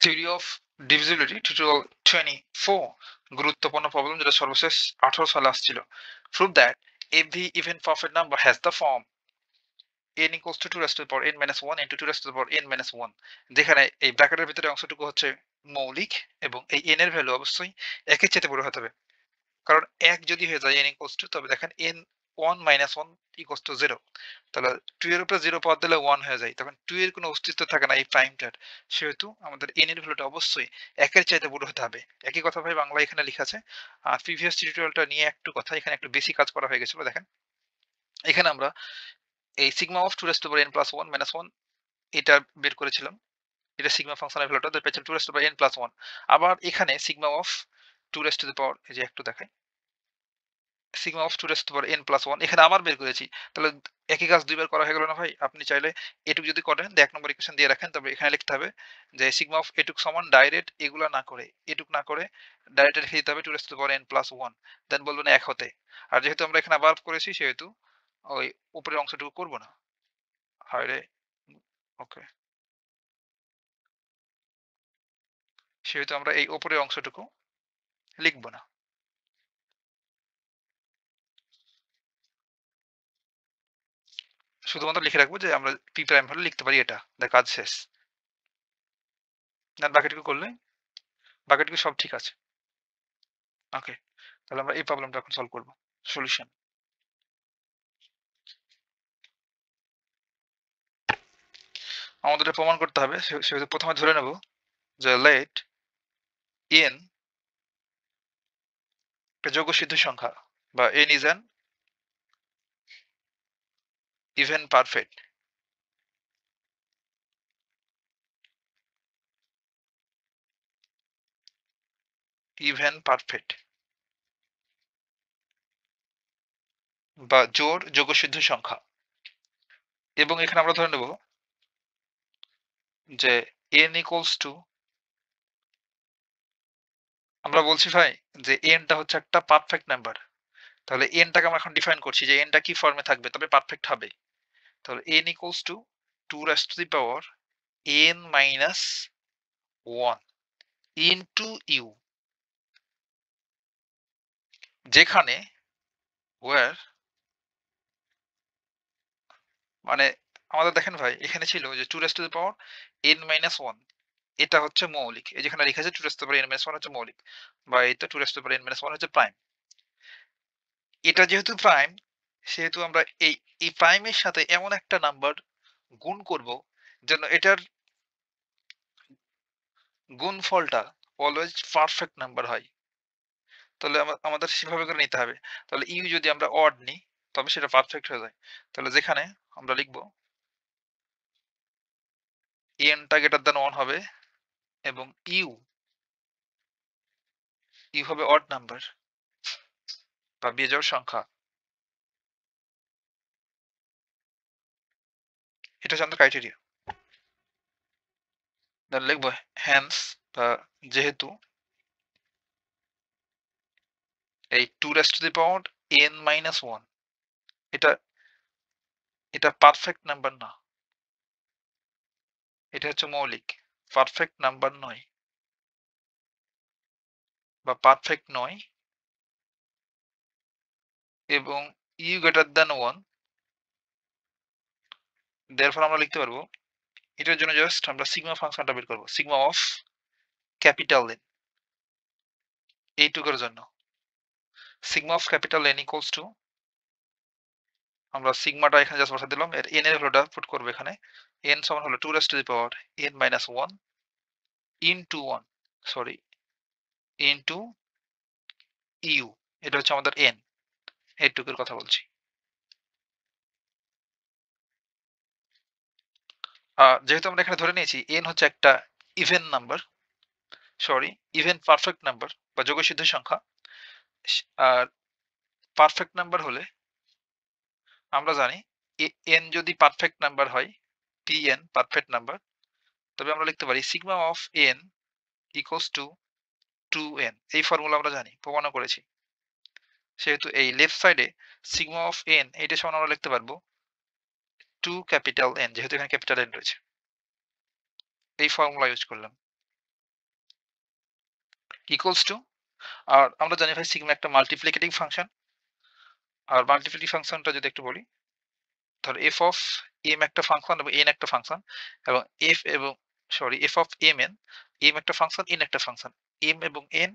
Theory of divisibility tutorial 24 গুরুত্বপূর্ণ problem যেটা সর্বশেষ 18 সালে আসছিল। Prove that every even perfect number has the form n equals to 2 raised to the power n minus 1 into 2 raised to the power n minus 1, যেখানে এই ব্র্যাকেটের ভিতরে অংশটুকু হচ্ছে মৌলিক এবং এই n এর ভ্যালু অবশ্যই একের চেয়ে বড় হতে হবে। কারণ 1 যদি হয়ে যায় n equals to, তবে দেখেন n 1 minus 1 equals to 0, তাহলে 2 এর উপরে 0 পাওয়ার দিলে 1 হয়ে যায়, তখন 2 এর কোনো অস্তিত্ব থাকে না এই প্রাইমটার। সেহেতু আমাদের n এর ভ্যালুটা অবশ্যই একের চাইতে বড় হতে হবে। একই কথা ভাই বাংলা এখানে লেখা আছে। আর প্রিভিয়াস টিউটোরিয়ালটা নিয়ে একটু কথা, এখানে একটু বেশি কাজ করা হয়ে গেছিল। দেখেন এখানে আমরা এই sigma of 2 raised to the power n plus 1 minus 1 এটা বের করেছিলাম। এটা সিগমা ফাংশনের ভ্যালুটা পেয়েছিলাম 2 raised to the power n plus 1। আবার এখানে sigma of 2 raised to the power, এই যে একটু দেখাই, sigma of 2 raised to the power n plus 1 এখানে আবার বের করেছি। তাহলে একই কাজ দুইবার করা হয়ে গেল না ভাই? আপনি চাইলে এটুক যদি করেন, ১ নম্বর ইকুয়েশন দিয়ে রাখেন, তবে এখানে লিখতে হবে যে সিগমা অফ এটুক সমান ডাইরেক্ট এগুলা না করে, এটুক না করে ডাইরেক্ট রেখে দিতে হবে 2 raised to the power n plus 1, দেন বলবেন ১ হতে। আর যেহেতু আমরা এখানে আবার করেছি সেহেতু ওই উপরের অংশটুকু করব না। হায়রে! ওকে। সেহেতু আমরা এই উপরের অংশটুকু লিখব না। শুধুমাত্র লিখে রাখবো যে আমরা পি প্রাইম হলে লিখতে পারি এটা। কাজ শেষ। দেন বাকিটুকু করলে বাকিটুকু সব ঠিক আছে। ওকে। তাহলে আমরা এই প্রবলেমটা এখন সলভ করব। সলিউশন। আমাদের এটা প্রমাণ করতে হবে। সেহেতু প্রথমে ধরে নেব যে let n একটা যোগ্য সিদ্ধ সংখ্যা বা n is an even perfect বা জোড় যোগ্য সিদ্ধ সংখ্যা। এবং এখানে আমরা ধরে নেব যে n equals to, আমরা বলছি ভাই যে n টা হচ্ছে একটা পারফেক্ট নাম্বার। তাহলে n টাকে আমরা এখন ডিফাইন করছি যে n টা কি ফর্মে থাকবে তবে পারফেক্ট হবে। তাহলে n equals to 2 raised to the power n minus 1 into u, যেখানে where, মানে আমাদের দেখেন ভাই এখানে ছিল যে 2 raised to the power n minus 1, এটা হচ্ছে মৌলিক। এই যেখানে লেখা আছে 2 raised to the power n minus 1 হচ্ছে মৌলিক, বা এই তো 2 raised to the power n minus 1 হচ্ছে প্রাইম। এটা যেহেতু প্রাইম সেহেতু আমরা এই প্রাইমের সাথে এমন একটা নাম্বার গুণ করব যেন এটার গুণফলটা অলওয়েজ পারফেক্ট নাম্বার হয়। তাহলে আমাদের সেভাবে করে নিতে হবে। তাহলে ইউ যদি আমরা অড নিই তবে সেটা পারফেক্ট হয়ে যায়। তাহলে যেখানে আমরা লিখব n টা গ্রেটার দ্যান 1 হবে এবং ইউ হবে অড নাম্বার বা বিজোড় সংখ্যা। এটা হচ্ছে আমাদের ক্রাইটেরিয়া। তাহলে লিখব হ্যান্স বা যেহেতু এই 2 raised to the power n minus 1 এটা এটা পারফেক্ট নাম্বার না। এটা হচ্ছে মৌলিক। পারফেক্ট নাম্বার নয় বা পারফেক্ট নয় এবং ইউ গ্রেটার দ্যান 1, দেয়ারফর আমরা লিখতে পারবো এটার জন্য জাস্ট আমরা সিগমা ফাংশনটা বের করব। সিগমা অফ ক্যাপিটাল N এইটুকুর জন্য। Sigma of capital N equals two, আমরা সিগমাটা এখানে জাস্ট বসাই দিলাম, এর n এর ভ্যালুটা পুট করব এখানে। n সমান হলো 2 raised to the power n minus 1 into 1, sorry, into u, এটা হচ্ছে আমাদের n, এইটুকুর কথা বলছি। যেহেতু আমরা এখানে ধরে নিয়েছি n হচ্ছে একটা even number, sorry, even perfect number বা যোগসিদ্ধ সংখ্যা। আর পারফেক্ট নাম্বার হলে আমরা জানি n যদি পারফেক্ট নাম্বার হয়, pn পারফেক্ট নাম্বার, তবে আমরা লিখতে পারি sigma of n equals two 2n। এই ফর্মুলা আমরা জানি, প্রমাণও করেছি। সেহেতু এই লেফট সাইডে সিগমা অফ n এইটা সমান আমরা লিখতে পারবো 2 ক্যাপিটাল N, যেহেতু এখানে ক্যাপিটাল N রয়েছে। এই ফর্মুলা ইউজ করলাম। ইকুয়ালস টু, আর আমরা জানি ভাই সিগমা একটা মাল্টিপ্লিকেটিভ ফাংশন। আর মাল্টিপ্লিকেটিভ ফাংশনটা যদি একটু বলি, ধর এফ অফ এম একটা ফাংশন এবং এন একটা ফাংশন, এবং এফ এবং F of M N, M একটা ফাংশন, এন একটা ফাংশন, এম এবং এন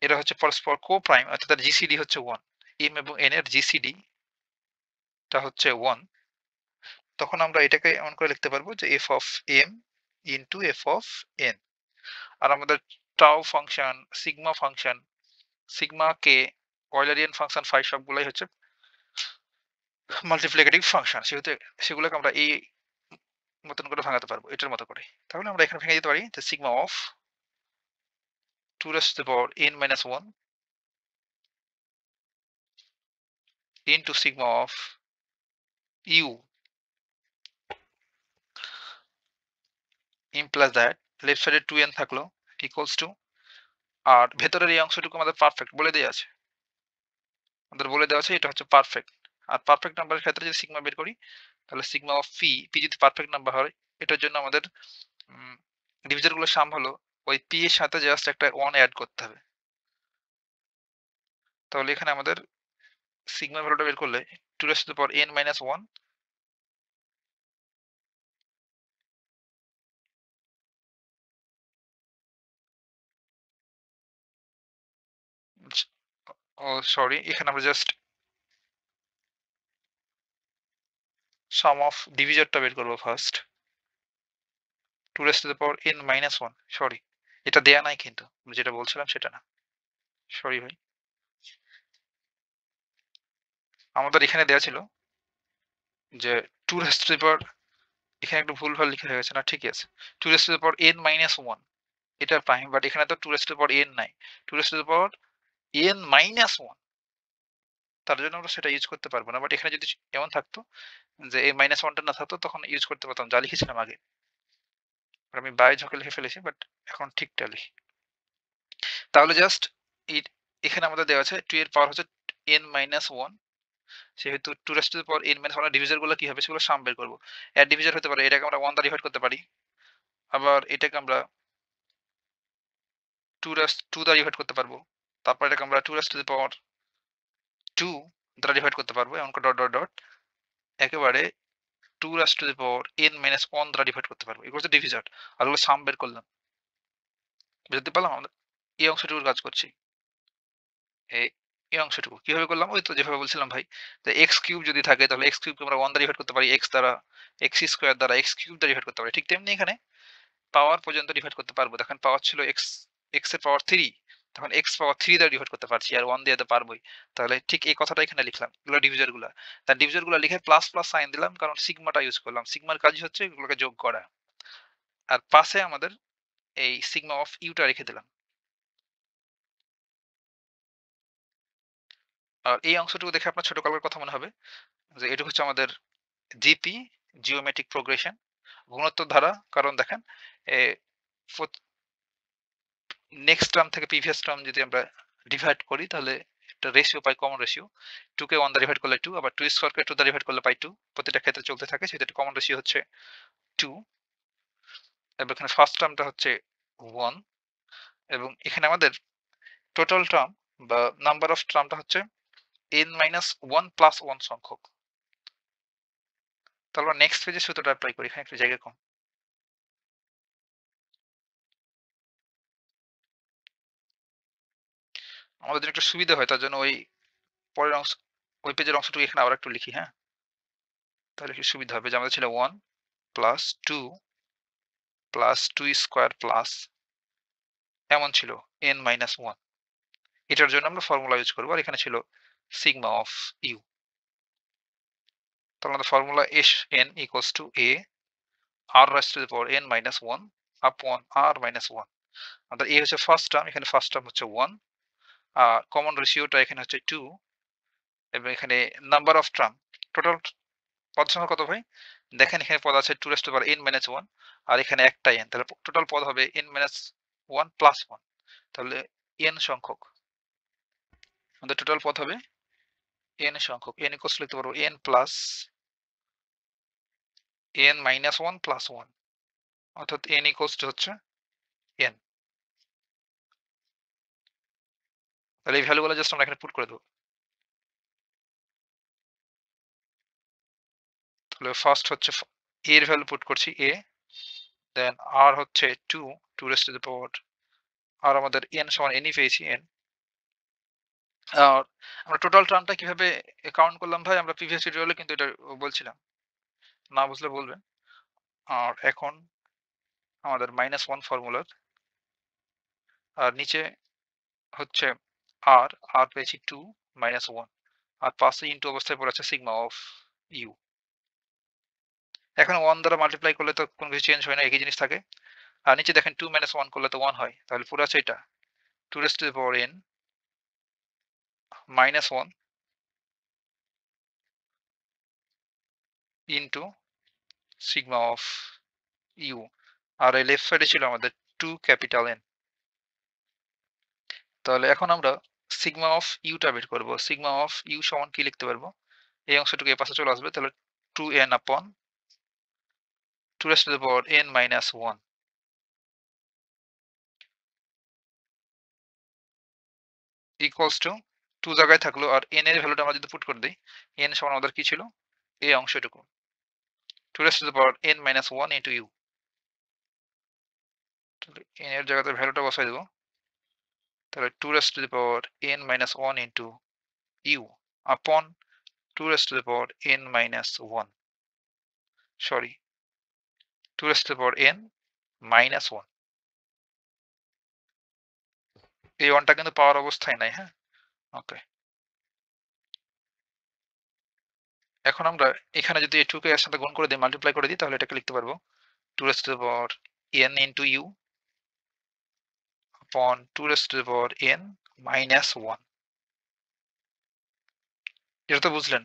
এরা হচ্ছে পরস্পর কো প্রাইম, অর্থাৎ তার জিসিডি হচ্ছে 1। এম এবং এন এর জিসিডি টা হচ্ছে 1। তখন আমরা এটাকে এমন করে লিখতে পারবো যে F of M into F of N. আর আমাদের tau function, sigma function, sigma k, Eulerian function phi সবগুলাই হচ্ছে মাল্টিপ্লিকেটিভ ফাংশন, সেহেতু সেগুলোকে আমরা এই মতন করে ভাঙাতে পারবো, এটার মতো করে। তাহলে আমরা এখানে ভেঙে দিতে পারি যে sigma of 2 raised to the power n minus 1 into sigma of u implies that left side 2n থাকলো equals to, আর ভেতরের এই অংশটুকু আমাদের পারফেক্ট বলে দেওয়া আছে, এটা হচ্ছে পারফেক্ট। আর পারফেক্ট নাম্বারের ক্ষেত্রে যদি সিগমা বের করি, তাহলে সিগমা অফ পি যদি পারফেক্ট নাম্বার হয়, এটার জন্য আমাদের ডিভিজর গুলো সাম হলো ওই পি এর সাথে জাস্ট একটা 1 অ্যাড করতে হবে। তাহলে এখানে আমাদের সিগমা ভ্যালুটা বের করলে 2 raised to the power n minus 1 O sorry, এখানে আমরা জাস্ট সাম অফ ডিভিজরটা বের করবো first. 2 raised to the power n minus 1, sorry এটা দেয়া নাই, কিন্তু আমি যেটা বলছিলাম সেটা না, সরি ভাই। আমাদের এখানে দেয়া ছিল যে 2 raised to the power, এখানে একটু ভুলভাল লিখা হয়ে গেছে, না ঠিকই আছে। 2 raised to the power n minus 1 এটা প্রাইম, বাট এখানে তো 2 raised to the power n নাই, 2 raised to the power n minus 1, তার জন্য আমরা সেটা ইউজ করতে পারবো না। বাট এখানে যদি এমন থাকতো যে এই মাইনাস ওয়ানটা না থাকতো, তখন ইউজ করতে পারতাম যা লিখেছিলাম আগে। আমি বাই ঝোঁকে লিখে ফেলেছি, বাট এখন ঠিকটা লিখি। তাহলে জাস্ট এখানে আমাদের দেওয়া আছে 2 এর পাওয়ার হচ্ছে n minus 1, সেহেতু 2 raised to the power n minus 1 এর ডিভিজর গুলো কি হবে সেগুলো সাম বের করবো। এর ডিভিজর হতে পারে, এটাকে আমরা 1 দ্বারা ডিভাইড করতে পারি, আবার এটাকে আমরা 2 দ্বারা ডিভাইড করতে পারবো, তারপর এটাকে আমরা 2 raised to the power 2 দ্বারা ডিভাইড করতে পারবো, এমন করে ডট ডট ডট একেবারে 2 raised to the power n minus 1 দ্বারা ডিভাইড করতে পারবো। এগুলো হচ্ছে ডিভিজর, আর ওগুলো সাম বের করলাম। বুঝতে পারলাম আমরা এই অংশটুকুর কাজ করছি। এই এই অংশটুকু কিভাবে করলাম, ওই তো যেভাবে বলছিলাম ভাই, যে এক্স কিউব যদি থাকে তাহলে এক্স কিউবকে আমরা 1 দ্বারা ডিভাইড করতে পারি, এক্স দ্বারা, এক্স স্কয়ার দ্বারা এক্স কিউব দ্বারা ডিভাইড করতে পারি। ঠিক তেমনি এখানে পাওয়ার পর্যন্ত ডিভাইড করতে পারবো। দেখেন পাওয়ার ছিল এক্স, এক্স এর পাওয়ার 3, তখন এক্স পাওয়ার 3 দ্বারা ডিভাইড করতে পারছি, আর 1 দিয়ে তো পারবোই। তাহলে ঠিক এই কথাটা এখানে লিখলাম, এগুলো ডিভিজর গুলা। তার ডিভিজর গুলা লিখে প্লাস প্লাস সাইন দিলাম, কারণ সিগমাটা ইউজ করলাম। সিগমার কাজই হচ্ছে এগুলোকে যোগ করা, আর পাশে আমাদের এই সিগমা অফ ইউটা রেখে দিলাম। আর এই অংশটুকু দেখে আপনার ছোট কালের কথা মনে হবে যে এটুকু হচ্ছে আমাদের জিপি, জিওমেট্রিক প্রোগ্রেশন, গুণোত্তর ধারা। কারণ দেখেন নেক্সট টার্ম থেকে প্রিভিয়াস টার্ম যদি আমরা ডিভাইড করি, তাহলে একটা রেশিও পাই, কমন রেশিও। 2 কে 1 দ্বারা ডিভাইড করলে 2, আবার 2 স্কয়ার কে 2 দ্বারা ডিভাইড করলে পাই 2। প্রতিটা ক্ষেত্রে চলতে থাকে, সেটা কমন রেশিও হচ্ছে 2। এবং এখানে ফার্স্ট টার্মটা হচ্ছে 1, এবং এখানে আমাদের টোটাল টার্ম বা নাম্বার অফ টার্মটা হচ্ছে n মাইনাস 1 প্লাস 1 সংখ্যক। তাহলে আমরা নেক্সট পেজে সূত্রটা অ্যাপ্লাই করি, এখানে একটু জায়গা কম। আমাদের জন্য একটু সুবিধা হয়, তার জন্য ওই পরের অংশ, ওই পেজের অংশটুকু এখানে আবার একটু লিখি, হ্যাঁ, তাহলে একটু সুবিধা হবে। যে আমাদের ছিল 1 প্লাস 2 প্লাস 2 স্কয়ার প্লাস এমন ছিল n মাইনাস 1। এটার জন্য আমরা ফর্মুলা ইউজ করবো, আর এখানে ছিল সিগমা অফ ইউ। তাহলে আমাদের formula S n equals to a r raised to the power n minus 1 upon r minus 1। আমাদের a হচ্ছে ফার্স্ট টার্ম, এখানে ফার্স্ট টার্ম হচ্ছে 1, আর কমন রেশিওটা এখানে হচ্ছে 2, এবং এখানে নাম্বার অফ টার্ম, টোটাল পদ সংখ্যা কত ভাই? দেখেন এখানে পদ আছে 2 raised to the power n minus 1, আর এখানে একটাই n, তাহলে টোটাল পদ হবে n মাইনাস 1 প্লাস 1। তাহলে n সংখ্যক, আমাদের টোটাল পদ হবে n সংখ্যক। n ইকুয়ালস লিখতে পারবো n plus n minus 1 plus 1, অর্থাৎ n ইকুয়ালস টু হচ্ছে n। তাহলে এই ভ্যালুগুলো জাস্ট আমরা এখানে পুট করে দেবো। তাহলে ফার্স্ট হচ্ছে a এর ভ্যালু পুট করছি a, দেন r হচ্ছে 2 raised to the power, আর আমাদের n সমান n ই পেয়েছি n। আর আমরা টোটাল টার্মটা কিভাবে কাউন্ট করলাম ভাই, আমরা প্রিভিয়াস টিউটোরিয়ালে কিন্তু এটা বলছিলাম, না বুঝলে বলবেন। আর এখন আমাদের -1 ফর্মুলার, আর নিচে হচ্ছে r পেয়েছি 2 -1, আর পাশে ইনটু অবস্থায় পড়ে আছে সিগমা অফ ইউ। এখন 1 দ্বারা মাল্টিপ্লাই করলে তো কোনো কিছু চেঞ্জ হয় না, একই জিনিস থাকে। আর নিচে দেখেন 2 - 1 করলে তো 1 হয়, তাহলে পুরো আছে এটা 2 raised to the power n -1 into sigma of u. আর এই লেফট সাইডে ছিল আমাদের 2 ক্যাপিটাল N। তাহলে এখন আমরা সিগমা অফ ইউটা বের করব। সিগমা অফ ইউ সমান কি লিখতে পারবো, এই অংশটুকু এই পাশে চলে আসবে, তাহলে 2n আপন 2 raised to the power n -1 equals to 2 জায়গায় থাকলো, আর n এর ভ্যালুটা আমরা যদি পুট করে দিই, n সমান আমাদের কি ছিল, এই অংশটুকু 2 raised to the power n -1 into U. n এর জায়গাতে ভ্যালুটা বসাই দেবো, তাহলে 2 raised to the power n -1 into U upon 2 raised to the power n -1, sorry 2 raised to the power n -1। এই 1 টা কিন্তু পাওয়ার অবস্থায় নাই, হ্যাঁ, ওকে। এখন আমরা এখানে যদি এই 2 কে এর সাথে গুণ করে দিই, মাল্টিপ্লাই করে দিই, তাহলে এটাকে লিখতে পারবো 2 raised to the power n into u upon 2 raised to the power n -1। এটা তো বুঝলেন,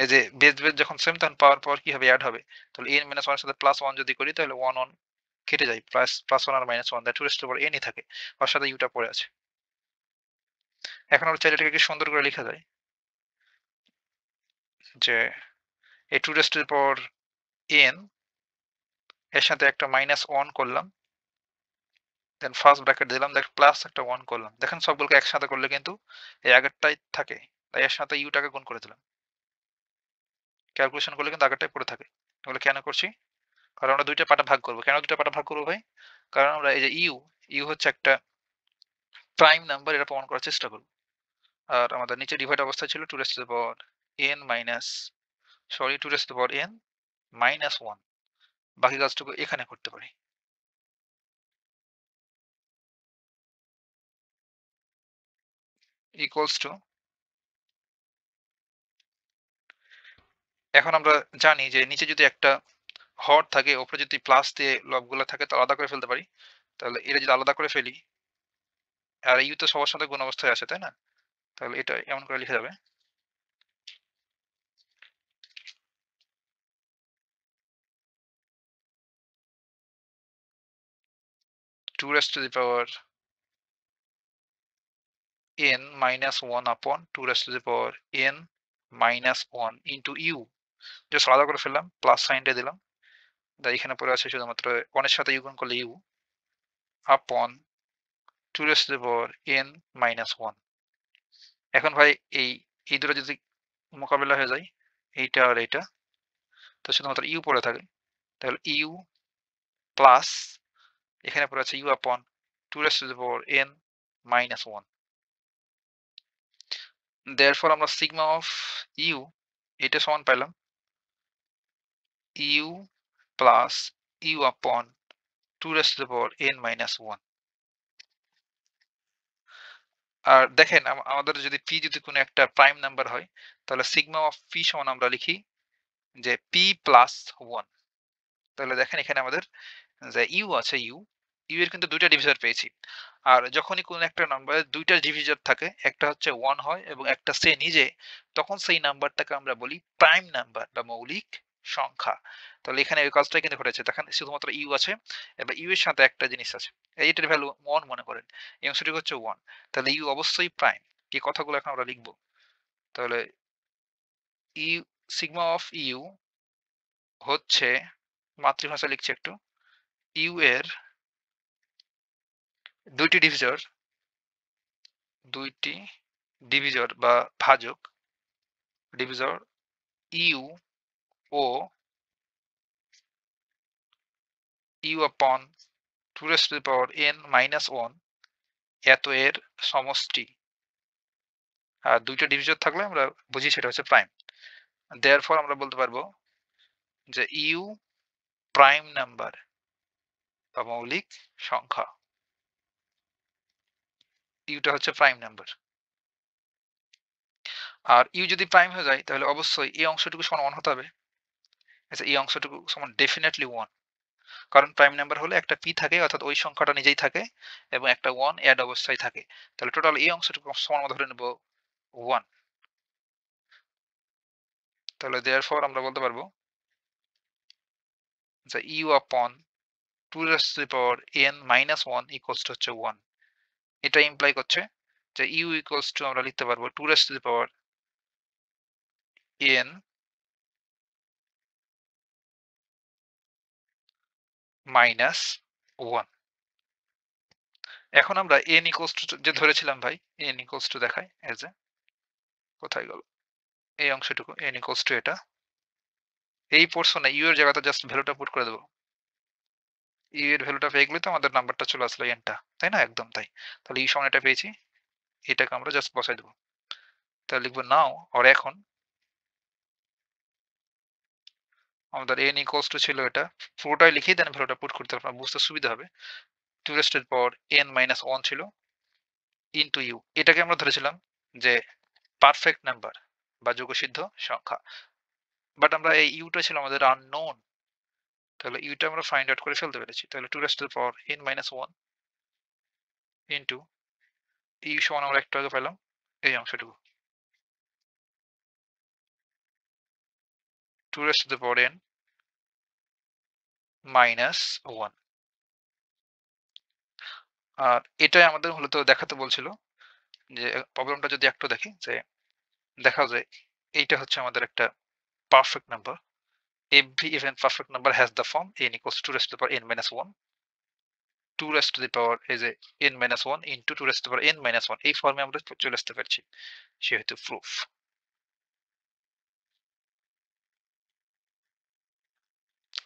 এই যে বেস বেস যখন সেম তখন পাওয়ার পাওয়ার কি হবে, অ্যাড হবে। তাহলে n - 1 এর সাথে +1 যদি করি, তাহলে 1 1 কেটে যায়, +1 আর -1, তাই 2 raised to the power n ই থাকে, ওর সাথে ইউটা পড়ে আছে। এখন আমরা চাইলে এটাকে কি সুন্দর করে লেখা যায়, যে এই 2 raised to the power n এর সাথে একটা -1 করলাম, দেন ফার্স্ট ব্র্যাকেট দিলাম, দেখ প্লাস একটা 1 করলাম। দেখেন সবগুলোকে একসাথে করলে কিন্তু এই আগেরটাই থাকে, তাই এর সাথে ইউটাকে গুণ করে দিলাম। ক্যালকুলেশন করলে কিন্তু আগেরটাই পড়ে থাকে। এগুলো কেন করছি, কারণ আমরা দুইটা পার্টে ভাগ করব। কেন দুইটা পার্টে ভাগ করব ভাই, কারণ আমরা এই যে ইউ হচ্ছে একটা প্রাইম নাম্বার, এটা প্রমাণ করার চেষ্টা করব। আর আমাদের নিচে ডিভাইড অবস্থায় ছিল 2 raised to the power n minus, sorry 2 raised to the power n -1। বাকি কাজটুকু এখানে করতে পারি। ইকুয়ালস টু, এখন আমরা জানি যে নিচে যদি একটা হর থাকে, উপরে যদি প্লাস দিয়ে লবগুলো থাকে, তো আলাদা করে ফেলতে পারি। তাহলে এটা যদি আলাদা করে ফেলি, আর ইউ তো সবার সাথে গুণ অবস্থায় আছে, তাই না? তাহলে এটা এমন করে লিখা যাবে, 2 raised to the power n -1 upon 2 raised to the power n -1 into u। Just আলাদা করে ফেললাম, প্লাস সাইনটা দিলাম, তাই এখানে পড়ে আছে শুধুমাত্র 1 এর সাথে ইউ গুণ করলে you upon 2 raised to the power n -1। এখন ভাই এই দুটো যদি মোকাবেলা হয়ে যায়, এইটা আর এইটা, তো শুধুমাত্র ইউ পড়ে থাকে, তাহলে ইউ প্লাস এখানে পড়ে আছে you upon 2 raised to the power n -1। therefore আমরা সিগমা অফ ইউ এটা সমান পাইলাম you plus you upon 2 raised to the power n -1। আর দেখেন আমাদের যদি পি যদি কোনো একটা প্রাইম নাম্বার হয়, তাহলে সিগমা অফ পি সমান আমরা লিখি যে পি প্লাস 1। তাহলে দেখেন এখানে আমাদের যে ইউ আছে, ইউ এর কিন্তু দুইটা ডিভিজর পেয়েছি। আর যখনই কোনো একটা নাম্বারের দুইটা ডিভিজর থাকে, একটা হচ্ছে 1 হয় এবং একটা সে নিজে, তখন সেই নাম্বারটাকে আমরা বলি প্রাইম নাম্বার বা মৌলিক সংখ্যা। তাহলে এখানে ওই কাজটাই কিন্তু ঘটেছে। দেখেন শুধুমাত্র ইউ আছে, এবার ইউ এর সাথে একটা জিনিস আছে, এইটার ভ্যালু 1 মনে করেন, এই অংশটি হচ্ছে 1, তাহলে ইউ অবশ্যই প্রাইম। এই কথাগুলো এখন আমরা লিখবো। তাহলে ইউ সিগমা অফ ইউ হচ্ছে, মাতৃভাষা লিখছি একটু, ইউ এর দুইটি ডিভিজর দুইটি ডিভিজর বা ভাজক divisor you O you upon 2 raised to the power n minus 1 এত এর সমষ্টি। আর দুইটা ডিভিজর থাকলে আমরা বুঝি সেটা হচ্ছে প্রাইম। দেয়ারফর আমরা বলতে পারবো যে ইউ প্রাইম নাম্বার বা মৌলিক সংখ্যা। ইউটা হচ্ছে প্রাইম নাম্বার। আর ইউ যদি প্রাইম হয়ে যায় তাহলে অবশ্যই এই অংশটুকু সমান 1 হতে হবে। আচ্ছা, এই অংশটুকু সমান ডেফিনেটলি 1, কারণ প্রাইম নাম্বার হলে একটা পি থাকে, অর্থাৎ ওই সংখ্যাটা নিজেই থাকে এবং একটা 1 অ্যাড অবস্থায় থাকে। তাহলে টোটাল এই অংশটুকু সমান আমরা ধরে নেব 1। তাহলে দেয়ারফর আমরা বলতে পারবো যে you upon 2 raised to the power n minus 1 equals to হচ্ছে 1। এটা ইমপ্লাই করছে যে ইউ ইকুয়ালস টু আমরা লিখতে পারবো 2 raised to the power n minus 1। এখন আমরা n ইকুয়ালস টু যে ধরেছিলাম ভাই, n ইকুয়ালস টু দেখাই এজ এ, কোথায় গেল এই অংশটুকু, n ইকুয়ালস টু এটা, এই পোরশনে ইউ এর জায়গাতে জাস্ট ভ্যালুটা পুট করে দেব। ইউ এর ভ্যালুটা পেয়ে গেলে তো আমাদের নাম্বারটা চলে আসলো এনটা, তাই না? একদম তাই। তাহলে ইউ সমান এটা পেয়েছি, এটাকে আমরা জাস্ট বসাই দেব। তাহলে লিখবো নাও অর এখন আমাদের n ইকুয়ালস টু ছিল এটা, পুরোটাই লিখি দেন ভ্যালুটা পুট করতে আপনার বুঝতে সুবিধা হবে। 2 raised to the power n minus 1 ছিল ইনটু ইউ। এটাকে আমরা ধরেছিলাম যে পারফেক্ট নাম্বার বা যোগসিদ্ধ সংখ্যা। বাট আমরা এই ইউটা ছিল আমাদের আননোন, তাহলে ইউটা আমরা ফাইন্ড আউট করে ফেলতে পেরেছি। তাহলে 2 raised to the power n minus 1 into U সমান আমরা একটু আগে পেলাম এই অংশটুকু, 2 raised to the power n minus 1। আর এটাই আমাদের মূলত দেখাতে বলছিল যে প্রবলেমটা যদি একটু দেখি, যে দেখা যায় এইটা হচ্ছে আমাদের একটা perfect number. Every even perfect number has the form n equals to 2 raised to the power n minus 1, 2 raised to the power is a n minus 1 into 2 raised to the power n minus 1, এই ফর্মে আমরা চলে আসতে পারছি, সেহেতু proof.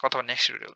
কথা next video.